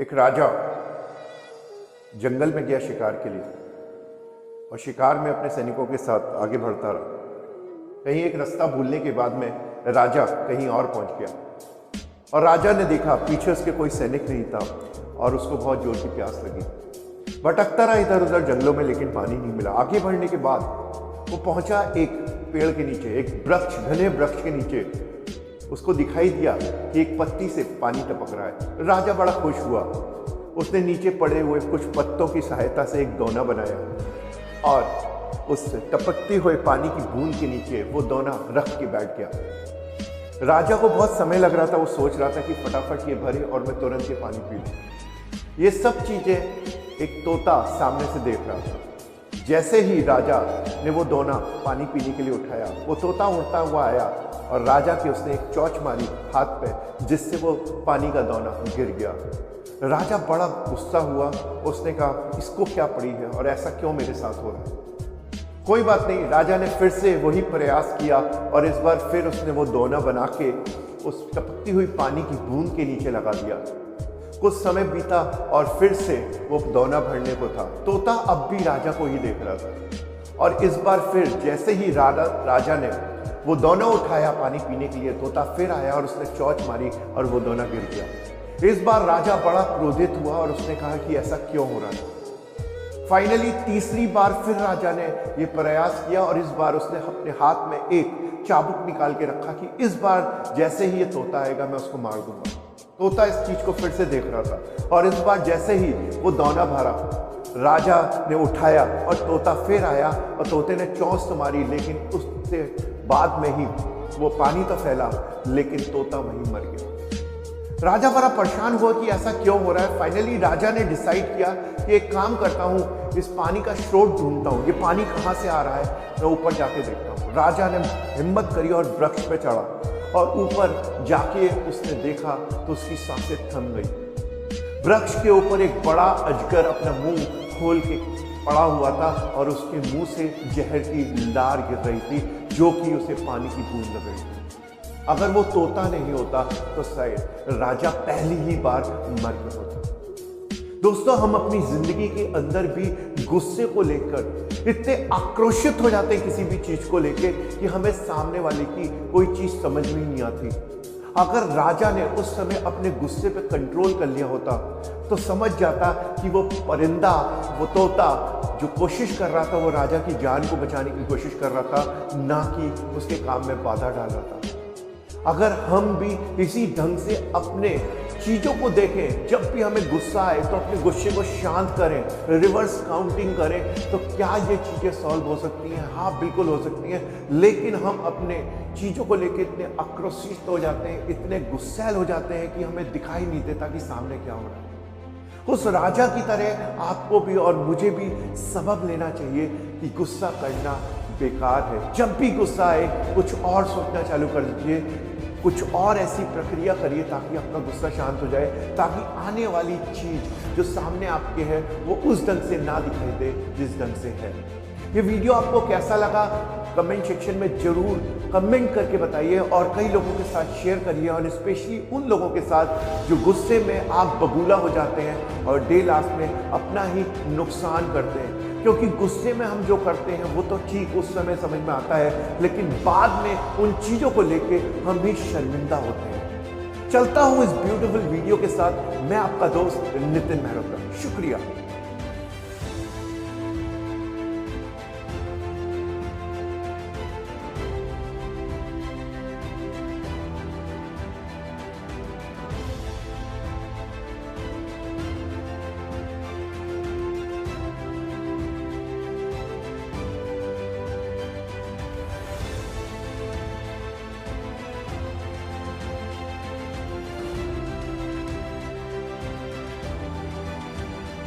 एक राजा जंगल में गया शिकार के लिए और शिकार में अपने सैनिकों के साथ आगे बढ़ता रहा। कहीं एक रास्ता भूलने के बाद में राजा कहीं और पहुंच गया और राजा ने देखा पीछे उसके कोई सैनिक नहीं था और उसको बहुत जोर की प्यास लगी। भटकता रहा इधर उधर जंगलों में, लेकिन पानी नहीं मिला। आगे बढ़ने के बाद वो पहुंचा एक पेड़ के नीचे, एक वृक्ष, घने वृक्ष के नीचे। उसको दिखाई दिया कि एक पत्ती से पानी टपक रहा है। राजा बड़ा खुश हुआ। उसने नीचे पड़े हुए कुछ पत्तों की सहायता से एक दोना बनाया और उस टपकते हुए पानी की बूंद के नीचे वो दोना रख के बैठ गया। राजा को बहुत समय लग रहा था। वो सोच रहा था कि फटाफट ये भरे और मैं तुरंत ये पानी पी लूं। ये सब चीजें एक तोता सामने से देख रहा था। जैसे ही राजा ने वो दोना पानी पीने के लिए उठाया, वो तोता उड़ता हुआ आया और राजा की उसने एक चोंच मारी हाथ पे, जिससे वो पानी का दोना गिर गया। राजा बड़ा गुस्सा हुआ। उसने कहा, इसको क्या पड़ी है और ऐसा क्यों मेरे साथ हो रहा है? कोई बात नहीं। राजा ने फिर से वही प्रयास किया और इस बार फिर उसने वो दोना बना के उस टपकती हुई पानी की बूंद के नीचे लगा दिया। कुछ समय बीता और फिर से वो दोना भरने को था। तोता अब भी राजा को ही देख रहा था और इस बार फिर जैसे ही राजा ने वो दोना उठाया पानी पीने के लिए, तोता फिर आया और उसने चोंच मारी और वो दोना गिर गया। इस बार राजा बड़ा क्रोधित हुआ और उसने कहा कि ऐसा क्यों हो रहा है। फाइनली तीसरी बार फिर राजा ने ये प्रयास किया और इस बार उसने अपने हाथ में एक चाबुक निकाल के रखा कि इस बार जैसे ही ये तोता आएगा मैं उसको मार दूंगा। तोता इस चीज को फिर से देख रहा था और इस बार जैसे ही वो दोना भरा, राजा ने उठाया और तोता फिर आया और तोते ने चोंच तो मारी, लेकिन उससे बाद में ही वो पानी तो फैला लेकिन तोता वहीं मर गया। राजा बड़ा परेशान हुआ कि ऐसा क्यों हो रहा है। फाइनली राजा ने डिसाइड किया कि एक काम करता हूँ, इस पानी का स्रोत ढूंढता हूँ, ये पानी कहाँ से आ रहा है, मैं ऊपर जाके देखता हूँ। राजा ने हिम्मत करी और वृक्ष पे चढ़ा और ऊपर जाके उसने देखा तो उसकी सांसें थम गई। वृक्ष के ऊपर एक बड़ा अजगर अपना मुंह खोल के पड़ा हुआ था और उसके मुंह से जहर की लार गिर रही थी, जो कि उसे पानी की बूंद लग रही थी। अगर वो तोता नहीं होता तो शायद राजा पहली ही बार मर गया होता। दोस्तों, हम अपनी जिंदगी के अंदर भी गुस्से को लेकर इतने आक्रोशित हो जाते हैं किसी भी चीज को लेकर कि हमें सामने वाले की कोई चीज समझ में नहीं आती। अगर राजा ने उस समय अपने गुस्से पे कंट्रोल कर लिया होता तो समझ जाता कि वो परिंदा, वो तोता जो कोशिश कर रहा था वो राजा की जान को बचाने की कोशिश कर रहा था, ना कि उसके काम में बाधा डाल रहा था। अगर हम भी इसी ढंग से अपने चीजों को देखें, जब भी हमें गुस्सा आए तो अपने गुस्से को शांत करें, रिवर्स काउंटिंग करें, तो क्या ये चीजें सॉल्व हो सकती हैं? हाँ, बिल्कुल हो सकती हैं। लेकिन हम अपने चीजों को लेकर इतने आक्रोशित हो जाते हैं, इतने गुस्सैल हो जाते हैं कि हमें दिखाई नहीं देता कि सामने क्या हो रहा है। उस राजा की तरह आपको भी और मुझे भी सबक लेना चाहिए कि गुस्सा करना बेकार है। जब भी गुस्सा आए कुछ और सोचना चालू कर दीजिए, कुछ और ऐसी प्रक्रिया करिए ताकि अपना गुस्सा शांत हो जाए, ताकि आने वाली चीज जो सामने आपके है वो उस ढंग से ना दिखाई दे जिस ढंग से है। ये वीडियो आपको कैसा लगा कमेंट सेक्शन में जरूर कमेंट करके बताइए और कई लोगों के साथ शेयर करिए, और स्पेशली उन लोगों के साथ जो गुस्से में आग बबूला हो जाते हैं और डे लास्ट में अपना ही नुकसान करते हैं। क्योंकि गुस्से में हम जो करते हैं वो तो ठीक उस समय समझ में आता है, लेकिन बाद में उन चीज़ों को लेके हम भी शर्मिंदा होते हैं। चलता हूँ इस ब्यूटीफुल वीडियो के साथ, मैं आपका दोस्त नितिन मेहरोत्रा। शुक्रिया।